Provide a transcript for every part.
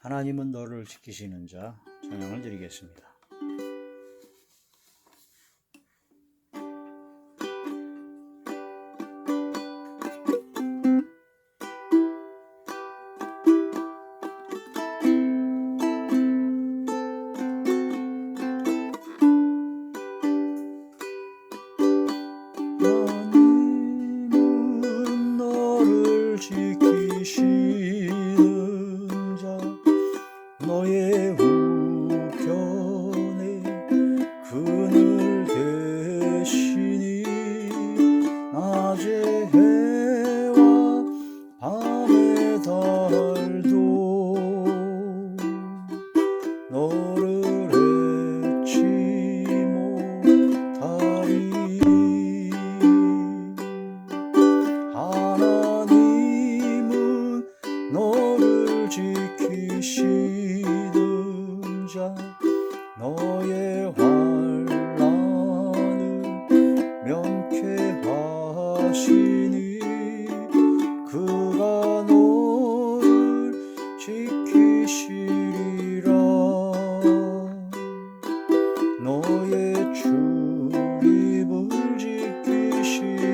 하나님은 너를 지키시는 자, 찬양을 드리겠습니다. 하나님은 너를 지키시는 자, 너의 우편에 그늘 되시니 낮의 해와 밤의 달도 너를 잊지 못하리. 하나님은 너를 지키시는 자, 너의 환난을 면케하시니 그가 너를 지키시리라. 너의 출입을 지키시리라.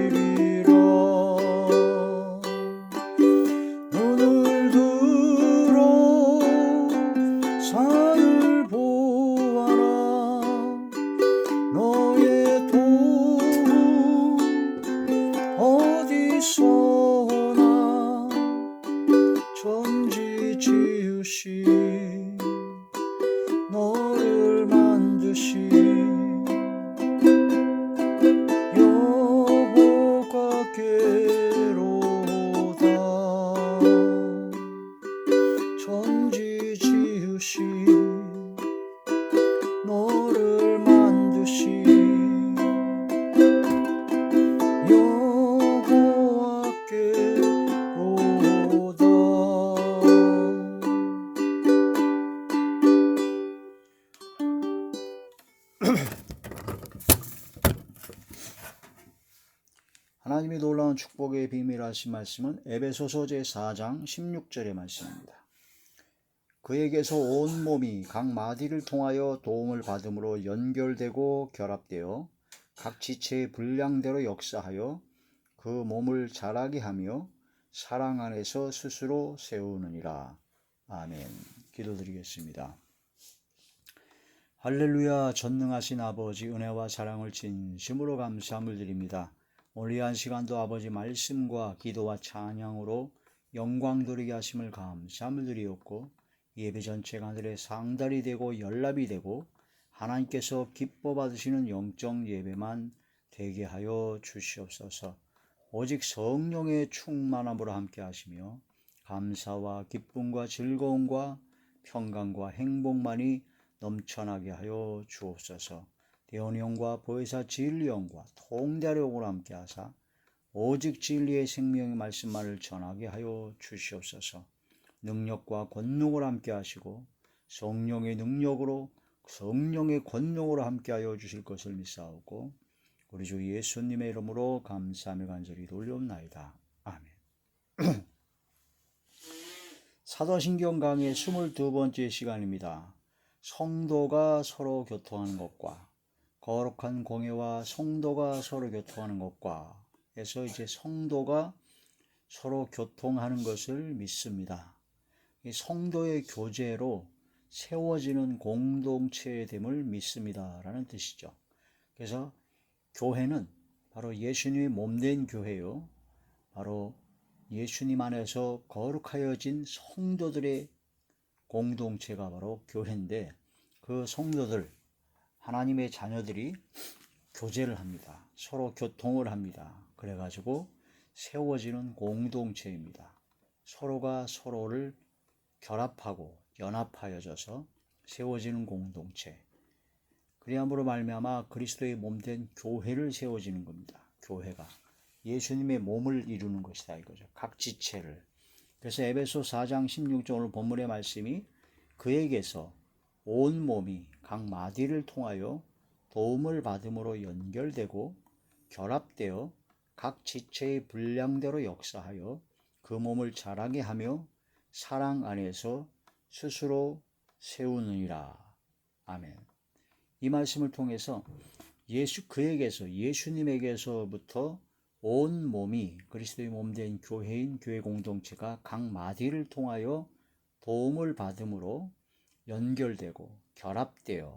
눈을 들어 산을 보아라. 너의 도움 어디서나 천지 지으신 너를 만드신 여호와께로다. 천지 지으신 너를 만드신 여호와께로다. 하나님이 놀라운 축복의 비밀 하신 말씀은 에베소서 제4장 16절의 말씀입니다. 그에게서 온 몸이 각 마디를 통하여 도움을 받음으로 연결되고 결합되어 각 지체의 분량대로 역사하여 그 몸을 자라게 하며 사랑 안에서 스스로 세우느니라. 아멘. 기도드리겠습니다. 할렐루야. 전능하신 아버지, 은혜와 사랑을 진심으로 감사함을 드립니다. 오늘 이 한 시간도 아버지 말씀과 기도와 찬양으로 영광 돌리게 하심을 감사함을 드리옵고, 예배 전체가 하늘의 상달이 되고 연락이 되고 하나님께서 기뻐 받으시는 영적 예배만 되게 하여 주시옵소서. 오직 성령의 충만함으로 함께 하시며 감사와 기쁨과 즐거움과 평강과 행복만이 넘쳐나게 하여 주옵소서. 대원영과 보혜사 진리영과 통달영으로 함께 하사 오직 진리의 생명의 말씀만을 전하게 하여 주시옵소서. 능력과 권능으로 함께 하시고 성령의 능력으로 성령의 권능으로 함께 하여 주실 것을 믿사오고 우리 주 예수님의 이름으로 감사하며 간절히 돌려옵나이다. 아멘. 사도신경 강의 22번째 시간입니다. 성도가 서로 교통하는 것과 거룩한 공예와 성도가 서로 교통하는 것과 해서 이제 성도가 서로 교통하는 것을 믿습니다. 이 성도의 교제로 세워지는 공동체됨을 믿습니다 라는 뜻이죠. 그래서 교회는 바로 예수님이 몸된 교회요, 바로 예수님 안에서 거룩하여진 성도들의 공동체가 바로 교회인데, 그 성도들, 하나님의 자녀들이 교제를 합니다. 서로 교통을 합니다. 그래가지고 세워지는 공동체입니다. 서로가 서로를 결합하고 연합하여져서 세워지는 공동체. 그리함으로 말미암아 그리스도의 몸된 교회를 세워지는 겁니다. 교회가 예수님의 몸을 이루는 것이다 이거죠. 각 지체를. 그래서 에베소 4장 16절 오늘 본문의 말씀이 그에게서 온 몸이 각 마디를 통하여 도움을 받음으로 연결되고 결합되어 각 지체의 분량대로 역사하여 그 몸을 자라게 하며 사랑 안에서 스스로 세우느니라. 아멘. 이 말씀을 통해서 예수님에게서부터 온 몸이 그리스도의 몸된 교회인 교회 공동체가 각 마디를 통하여 도움을 받음으로 연결되고 결합된다는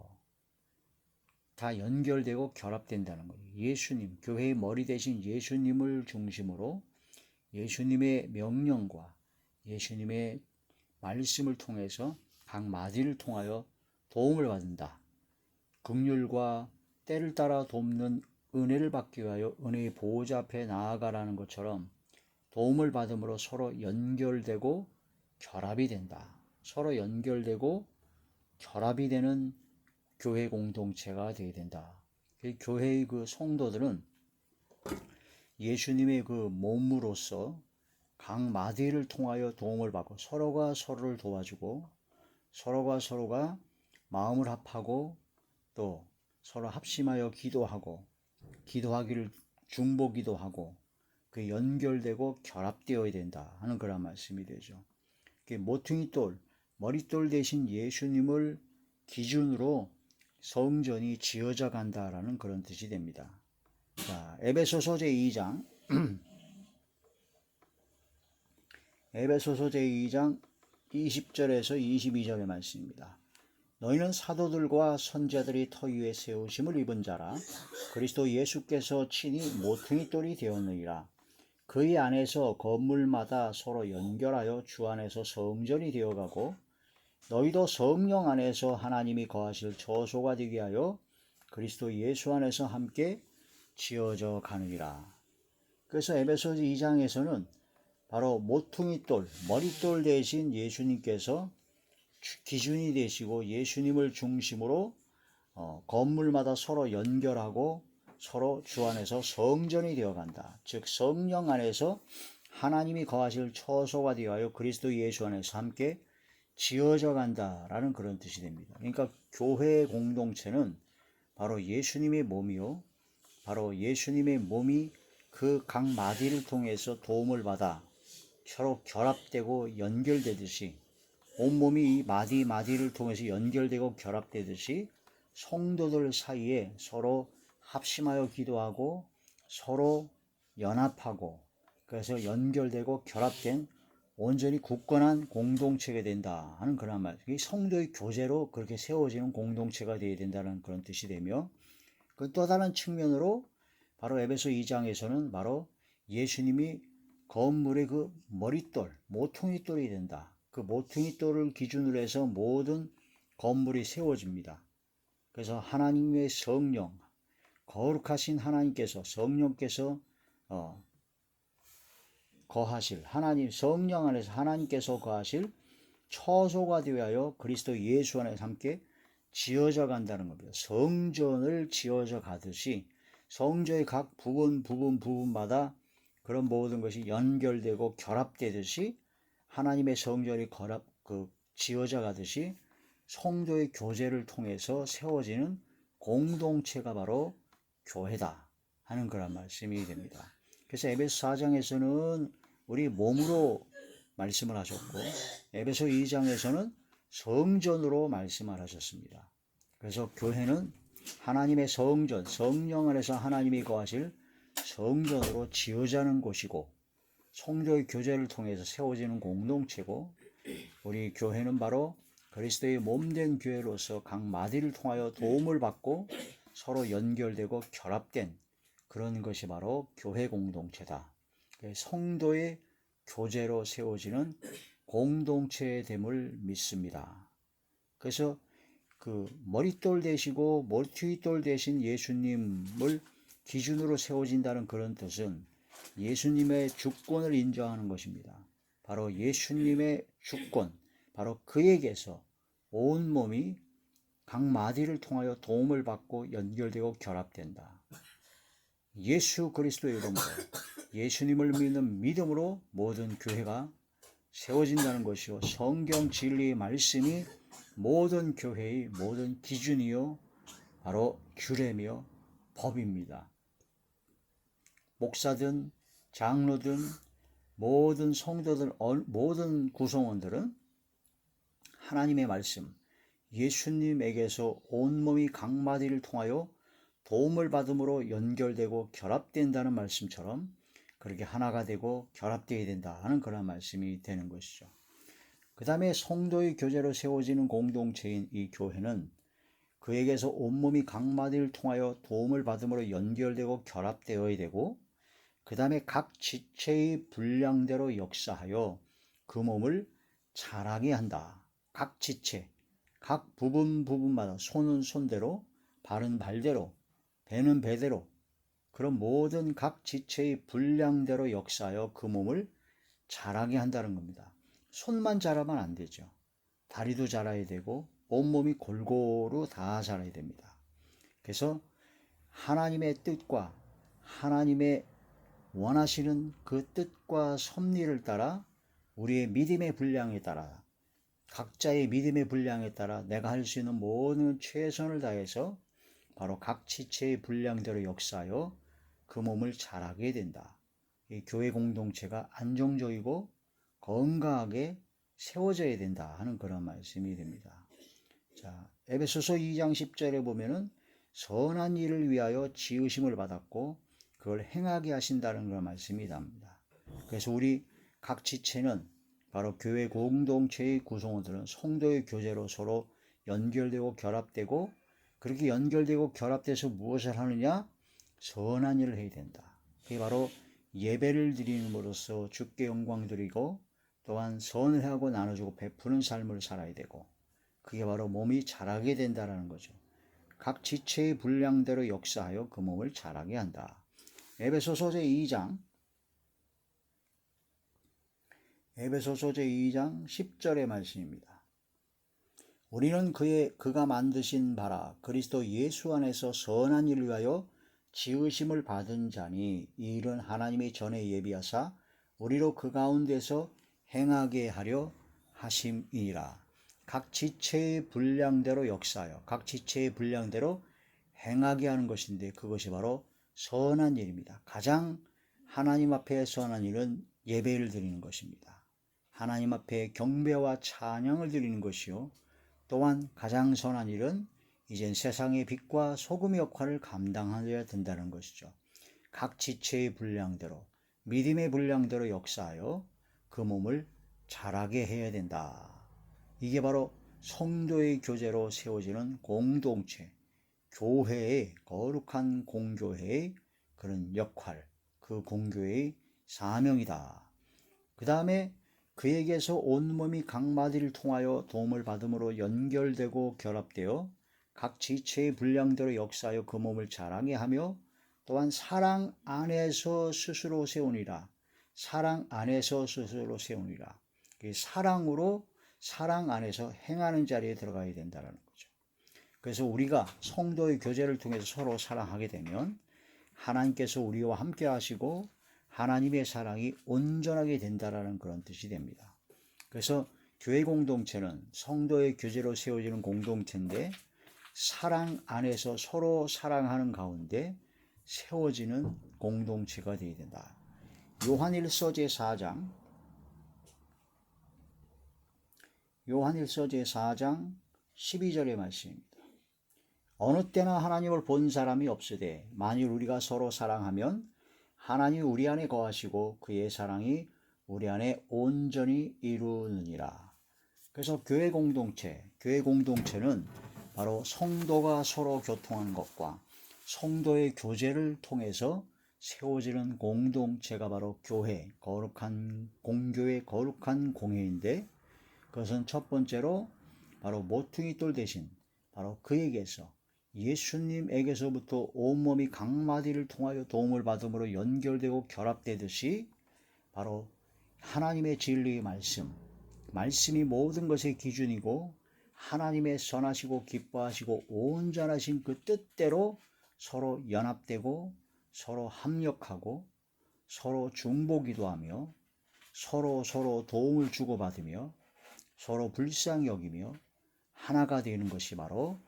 거예요. 예수님, 교회의 머리 대신 예수님을 중심으로 예수님의 명령과 예수님의 말씀을 통해서 각 마디를 통하여 도움을 받는다. 긍휼과 때를 따라 돕는 은혜를 받기 위하여 은혜의 보호자 앞에 나아가라는 것처럼 도움을 받음으로 서로 연결되고 결합이 된다. 서로 연결되고 결합이 되는 교회 공동체가 되어야 된다. 교회의 그 성도들은 예수님의 그 몸으로서 각 마디를 통하여 도움을 받고 서로가 서로를 도와주고 서로가 서로가 마음을 합하고 또 서로 합심하여 기도하기를 중보기도 하고 그 연결되고 결합되어야 된다 하는 그런 말씀이 되죠. 모퉁이돌, 머릿돌 대신 예수님을 기준으로 성전이 지어져 간다라는 그런 뜻이 됩니다. 자, 에베소서 제2장 에베소서 제2장 20절에서 22절의 말씀입니다. 너희는 사도들과 선자들이 터 위에 세우심을 입은 자라 그리스도 예수께서 친히 모퉁이돌이 되었느니라. 그의 안에서 건물마다 서로 연결하여 주 안에서 성전이 되어가고 너희도 성령 안에서 하나님이 거하실 처소가 되게 하여 그리스도 예수 안에서 함께 지어져 가느니라. 그래서 에베소서 2장에서는 바로 모퉁이돌, 머릿돌 대신 예수님께서 기준이 되시고 예수님을 중심으로 건물마다 서로 연결하고 서로 주 안에서 성전이 되어간다. 즉 성령 안에서 하나님이 거하실 처소가 되어하여 그리스도 예수 안에서 함께 지어져 간다라는 그런 뜻이 됩니다. 그러니까 교회 공동체는 바로 예수님의 몸이요, 바로 예수님의 몸이 그 각 마디를 통해서 도움을 받아 서로 결합되고 연결되듯이 온몸이 이 마디를 통해서 연결되고 결합되듯이 성도들 사이에 서로 합심하여 기도하고 서로 연합하고 그래서 연결되고 결합된 온전히 굳건한 공동체가 된다 하는 그런 말. 성도의 교제로 그렇게 세워지는 공동체가 되어야 된다는 그런 뜻이 되며 그 또 다른 측면으로 바로 에베소 2장에서는 바로 예수님이 건물의 그 머릿돌, 모퉁이돌이 된다. 그 모퉁이돌을 기준으로 해서 모든 건물이 세워집니다. 그래서 하나님의 성령, 거룩하신 하나님께서 성령께서 거하실 하나님 성령 안에서 하나님께서 거하실 처소가 되어야 그리스도 예수 안에서 함께 지어져 간다는 겁니다. 성전을 지어져 가듯이 성전의 각 부분마다 그런 모든 것이 연결되고 결합되듯이 하나님의 성전이 지어져 가듯이 성도의 교제를 통해서 세워지는 공동체가 바로 교회다 하는 그런 말씀이 됩니다. 그래서 에베소 4장에서는 우리 몸으로 말씀을 하셨고 에베소 2장에서는 성전으로 말씀을 하셨습니다. 그래서 교회는 하나님의 성전, 성령 안에서 하나님이 거하실 성전으로 지어지는 곳이고 성도의 교제를 통해서 세워지는 공동체고 우리 교회는 바로 그리스도의 몸된 교회로서 각 마디를 통하여 도움을 받고 서로 연결되고 결합된 그런 것이 바로 교회 공동체다. 성도의 교제로 세워지는 공동체됨을 믿습니다. 그래서 그 머릿돌 되시고 모퉁이돌 대신 예수님을 기준으로 세워진다는 그런 뜻은 예수님의 주권을 인정하는 것입니다. 바로 예수님의 주권, 바로 그에게서 온 몸이 각 마디를 통하여 도움을 받고 연결되고 결합된다. 예수 그리스도의 이름으로 예수님을 믿는 믿음으로 모든 교회가 세워진다는 것이요 성경 진리의 말씀이 모든 교회의 모든 기준이요 바로 규례며 법입니다. 목사든 장로든 모든 성도들 모든 구성원들은 하나님의 말씀, 예수님에게서 온몸이 각마디를 통하여 도움을 받음으로 연결되고 결합된다는 말씀처럼 그렇게 하나가 되고 결합되어야 된다 하는 그런 말씀이 되는 것이죠. 그 다음에 성도의 교제로 세워지는 공동체인 이 교회는 그에게서 온몸이 각마디를 통하여 도움을 받음으로 연결되고 결합되어야 되고, 그 다음에 각 지체의 분량대로 역사하여 그 몸을 자라게 한다. 각 지체, 각 부분마다 손은 손대로, 발은 발대로, 배는 배대로, 그런 모든 각 지체의 분량대로 역사하여 그 몸을 자라게 한다는 겁니다. 손만 자라면 안 되죠. 다리도 자라야 되고 온몸이 골고루 다 자라야 됩니다. 그래서 하나님의 뜻과 하나님의 원하시는 그 뜻과 섭리를 따라 우리의 믿음의 분량에 따라 각자의 믿음의 분량에 따라 내가 할 수 있는 모든 최선을 다해서 바로 각 지체의 분량대로 역사하여 그 몸을 자라게 된다. 이 교회 공동체가 안정적이고 건강하게 세워져야 된다 하는 그런 말씀이 됩니다. 자, 에베소서 2장 10절에 보면은 선한 일을 위하여 지으심을 받았고 그걸 행하게 하신다는 그런 말씀이 답니다. 그래서 우리 각 지체는 바로 교회 공동체의 구성원들은 성도의 교제로 서로 연결되고 결합되고, 그렇게 연결되고 결합돼서 무엇을 하느냐? 선한 일을 해야 된다. 그게 바로 예배를 드림으로써 주께 영광 드리고 또한 선을 하고 나눠주고 베푸는 삶을 살아야 되고, 그게 바로 몸이 자라게 된다는 거죠. 각 지체의 분량대로 역사하여 그 몸을 자라게 한다. 에베소서 제2장 10절의 말씀입니다. 우리는 그가 만드신 바라 그리스도 예수 안에서 선한 일을 위하여 지으심을 받은 자니 이 일은 하나님이 전에 예비하사 우리로 그 가운데서 행하게 하려 하심이니라. 각 지체의 분량대로 역사하여 각 지체의 분량대로 행하게 하는 것인데 그것이 바로 선한 일입니다. 가장 하나님 앞에 선한 일은 예배를 드리는 것입니다. 하나님 앞에 경배와 찬양을 드리는 것이요, 또한 가장 선한 일은 이젠 세상의 빛과 소금의 역할을 감당하여야 된다는 것이죠. 각 지체의 분량대로 믿음의 분량대로 역사하여 그 몸을 자라게 해야 된다. 이게 바로 성도의 교제로 세워지는 공동체, 교회의 거룩한 공교회의 그런 역할, 그 공교회의 사명이다. 그 다음에 그에게서 온몸이 각마디를 통하여 도움을 받음으로 연결되고 결합되어 각 지체의 분량대로 역사하여 그 몸을 자라게 하며 또한 사랑 안에서 스스로 세우니라. 사랑 안에서 스스로 세우니라. 사랑으로 사랑 안에서 행하는 자리에 들어가야 된다는 거죠. 그래서 우리가 성도의 교제를 통해서 서로 사랑하게 되면 하나님께서 우리와 함께 하시고 하나님의 사랑이 온전하게 된다는 그런 뜻이 됩니다. 그래서 교회 공동체는 성도의 교제로 세워지는 공동체인데 사랑 안에서 서로 사랑하는 가운데 세워지는 공동체가 되어야 된다. 요한일서 제4장 12절의 말씀입니다. 어느 때나 하나님을 본 사람이 없으되 만일 우리가 서로 사랑하면 하나님이 우리 안에 거하시고 그의 사랑이 우리 안에 온전히 이루느니라. 그래서 교회 공동체는 바로 성도가 서로 교통하는 것과 성도의 교제를 통해서 세워지는 공동체가 바로 교회, 거룩한 공교회, 거룩한 공회인데, 그것은 첫 번째로 바로 모퉁이 돌 대신 바로 그에게서 예수님에게서부터 온몸이 각마디를 통하여 도움을 받음으로 연결되고 결합되듯이 바로 하나님의 진리의 말씀이 모든 것의 기준이고 하나님의 선하시고 기뻐하시고 온전하신 그 뜻대로 서로 연합되고 서로 합력하고 서로 중보기도 하며 서로 도움을 주고받으며 서로 불쌍히 여기며 하나가 되는 것이 바로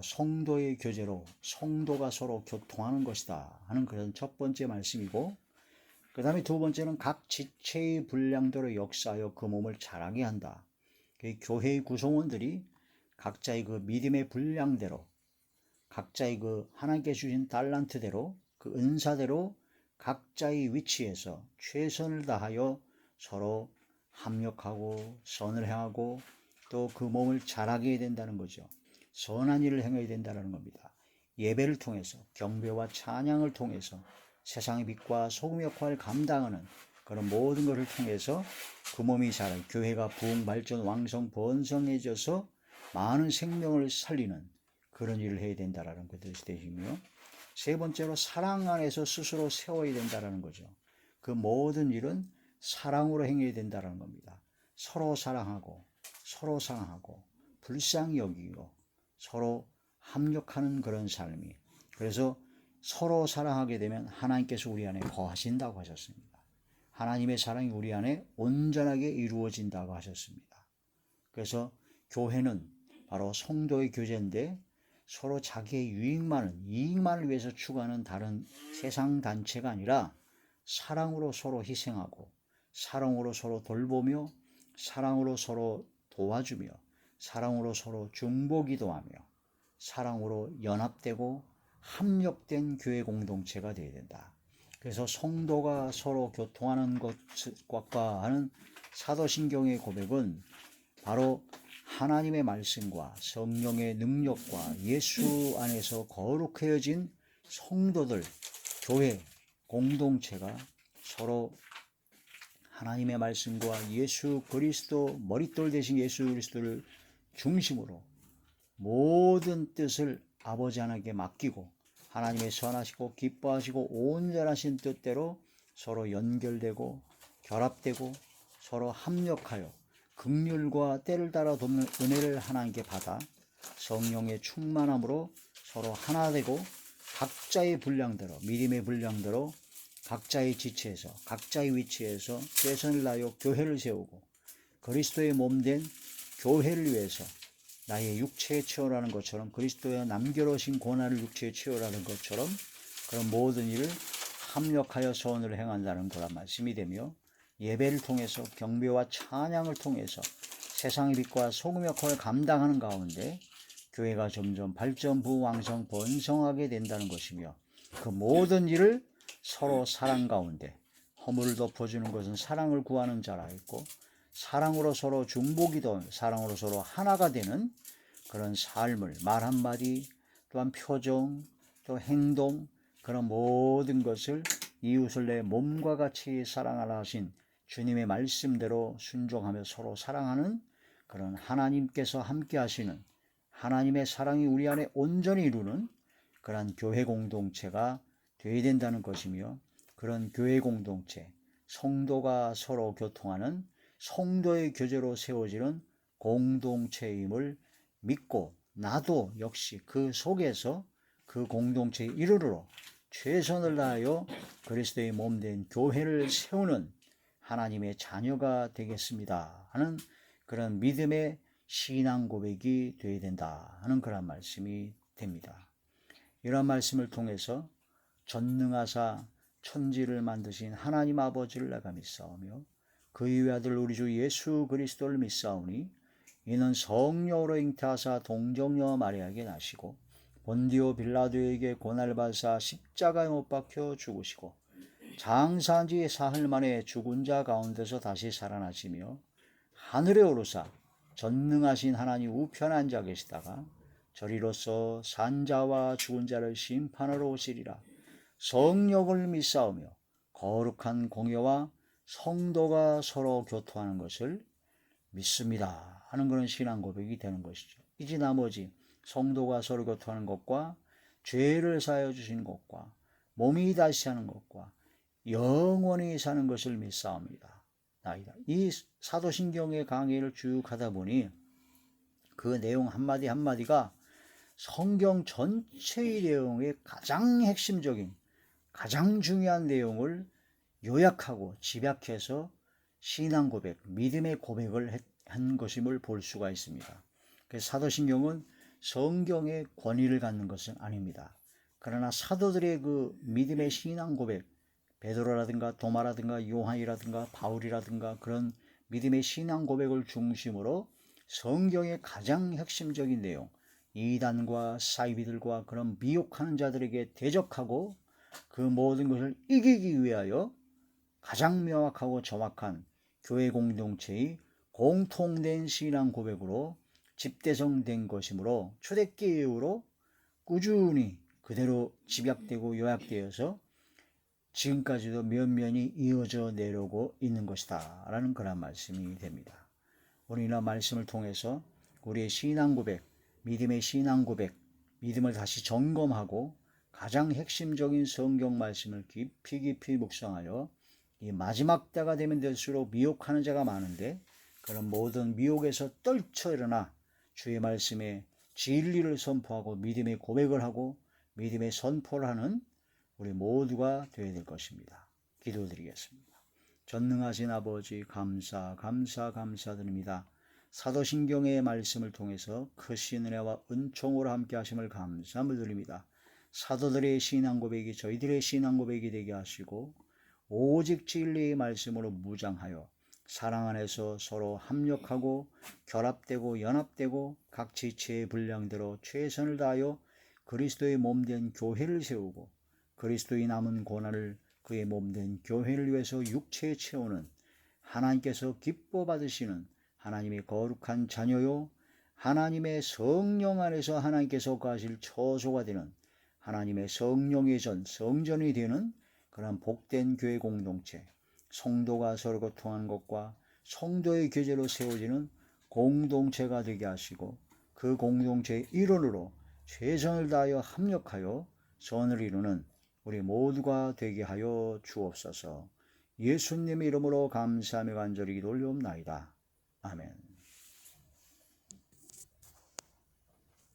성도의 교제로 성도가 서로 교통하는 것이다 하는 그런 첫 번째 말씀이고, 그 다음에 두 번째는 각 지체의 분량대로 역사하여 그 몸을 자라게 한다. 그 교회의 구성원들이 각자의 그 믿음의 분량대로, 각자의 그 하나님께 주신 달란트대로, 그 은사대로 각자의 위치에서 최선을 다하여 서로 합력하고 선을 행하고 또 그 몸을 자라게 해야 된다는 거죠. 선한 일을 행해야 된다는 겁니다. 예배를 통해서, 경배와 찬양을 통해서 세상의 빛과 소금 역할을 감당하는 그런 모든 것을 통해서 그 몸이 자라, 교회가 부흥, 발전, 왕성, 번성해져서 많은 생명을 살리는 그런 일을 해야 된다는 것이 되시며, 세 번째로 사랑 안에서 스스로 세워야 된다는 거죠. 그 모든 일은 사랑으로 행해야 된다는 겁니다. 서로 사랑하고 서로 사랑하고 불쌍히 여기고 서로 합력하는 그런 삶이, 그래서 서로 사랑하게 되면 하나님께서 우리 안에 거하신다고 하셨습니다. 하나님의 사랑이 우리 안에 온전하게 이루어진다고 하셨습니다. 그래서 교회는 바로 성도의 교제인데 서로 자기의 이익만을 위해서 추구하는 다른 세상 단체가 아니라 사랑으로 서로 희생하고 사랑으로 서로 돌보며 사랑으로 서로 도와주며 사랑으로 서로 중보기도하며 사랑으로 연합되고 합력된 교회 공동체가 되어야 된다. 그래서 성도가 서로 교통하는 것과 하는 사도신경의 고백은 바로 하나님의 말씀과 성령의 능력과 예수 안에서 거룩해진 성도들, 교회 공동체가 서로 하나님의 말씀과 예수 그리스도, 머릿돌 대신 예수 그리스도를 중심으로 모든 뜻을 아버지 하나님께 맡기고 하나님의 선하시고 기뻐하시고 온전하신 뜻대로 서로 연결되고 결합되고 서로 합력하여 긍휼과 때를 따라 돕는 은혜를 하나님께 받아 성령의 충만함으로 서로 하나 되고 각자의 분량대로, 믿음의 분량대로 각자의 지체에서, 각자의 위치에서 최선을 다하여 교회를 세우고 그리스도의 몸된 교회를 위해서 나의 육체에 채워라는 것처럼, 그리스도의 남겨놓으신 고난을 육체에 채워라는 것처럼 그런 모든 일을 합력하여 선을 행한다는 거란 말씀이 되며, 예배를 통해서 경배와 찬양을 통해서 세상의 빛과 소금 역할을 감당하는 가운데 교회가 점점 발전, 부왕성, 번성하게 된다는 것이며, 그 모든 일을 서로 사랑 가운데, 허물을 덮어주는 것은 사랑을 구하는 자라 했고, 사랑으로 서로 중보기도, 사랑으로 서로 하나가 되는 그런 삶을, 말 한마디 또한 표정 또 행동, 그런 모든 것을 이웃을 내 몸과 같이 사랑하라 하신 주님의 말씀대로 순종하며 서로 사랑하는 그런 하나님께서 함께 하시는 하나님의 사랑이 우리 안에 온전히 이루는 그런 교회 공동체가 되어야 된다는 것이며, 그런 교회 공동체, 성도가 서로 교통하는 성도의 교제로 세워지는 공동체임을 믿고, 나도 역시 그 속에서 그 공동체에 이르러 최선을 다하여 그리스도의 몸된 교회를 세우는 하나님의 자녀가 되겠습니다 하는 그런 믿음의 신앙 고백이 되어야 된다 하는 그런 말씀이 됩니다. 이런 말씀을 통해서 전능하사 천지를 만드신 하나님 아버지를 내가 믿사오며 그의 외아들 우리 주 예수 그리스도를 믿사오니 이는 성령으로 잉태하사 동정녀 마리아에게 나시고 본디오 빌라도에게 고난을 받으사 십자가에 못 박혀 죽으시고 장사한 지 사흘 만에 죽은 자 가운데서 다시 살아나시며 하늘에 오르사 전능하신 하나님 우편에 앉아 계시다가 저리로서 산 자와 죽은 자를 심판하러 오시리라. 성령을 믿사오며 거룩한 공예와 성도가 서로 교통하는 것을 믿습니다 하는 그런 신앙 고백이 되는 것이죠. 이제 나머지 성도가 서로 교통하는 것과 죄를 사하여 주신 것과 몸이 다시 사는 것과 영원히 사는 것을 믿사옵니다. 이 사도신경의 강의를 쭉 하다 보니 그 내용 한마디 한마디가 성경 전체의 내용의 가장 핵심적인, 가장 중요한 내용을 요약하고 집약해서 신앙 고백, 믿음의 고백을 한 것임을 볼 수가 있습니다. 그래서 사도신경은 성경의 권위를 갖는 것은 아닙니다. 그러나 사도들의 그 믿음의 신앙 고백, 베드로라든가 도마라든가 요한이라든가 바울이라든가 그런 믿음의 신앙 고백을 중심으로 성경의 가장 핵심적인 내용, 이단과 사이비들과 그런 미혹하는 자들에게 대적하고 그 모든 것을 이기기 위하여 가장 명확하고 정확한 교회 공동체의 공통된 신앙 고백으로 집대성된 것이므로 초대기 이후로 꾸준히 그대로 집약되고 요약되어서 지금까지도 면면이 이어져 내려오고 있는 것이다 라는 그런 말씀이 됩니다. 우리는 말씀을 통해서 우리의 신앙 고백, 믿음의 신앙 고백, 믿음을 다시 점검하고 가장 핵심적인 성경 말씀을 깊이 묵상하여 이 마지막 때가 되면 될수록 미혹하는 자가 많은데 그런 모든 미혹에서 떨쳐 일어나 주의 말씀에 진리를 선포하고 믿음의 고백을 하고 믿음의 선포를 하는 우리 모두가 되어야 될 것입니다. 기도드리겠습니다. 전능하신 아버지 감사드립니다. 사도신경의 말씀을 통해서 크신 은혜와 은총으로 함께 하심을 감사함을 드립니다. 사도들의 신앙 고백이 저희들의 신앙 고백이 되게 하시고 오직 진리의 말씀으로 무장하여 사랑 안에서 서로 합력하고 결합되고 연합되고 각 지체의 분량대로 최선을 다하여 그리스도의 몸된 교회를 세우고 그리스도의 남은 고난을 그의 몸된 교회를 위해서 육체에 채우는 하나님께서 기뻐 받으시는 하나님의 거룩한 자녀요 하나님의 성령 안에서 하나님께서 거하실 처소가 되는 하나님의 성령의 전 성전이 되는 그런 복된 교회 공동체, 성도가 서로 교통하는 것과 성도의 교제로 세워지는 공동체가 되게 하시고 그 공동체의 일원으로 최선을 다하여 합력하여 선을 이루는 우리 모두가 되게 하여 주옵소서. 예수님의 이름으로 감사하며 간절히 기도 올리옵나이다. 아멘.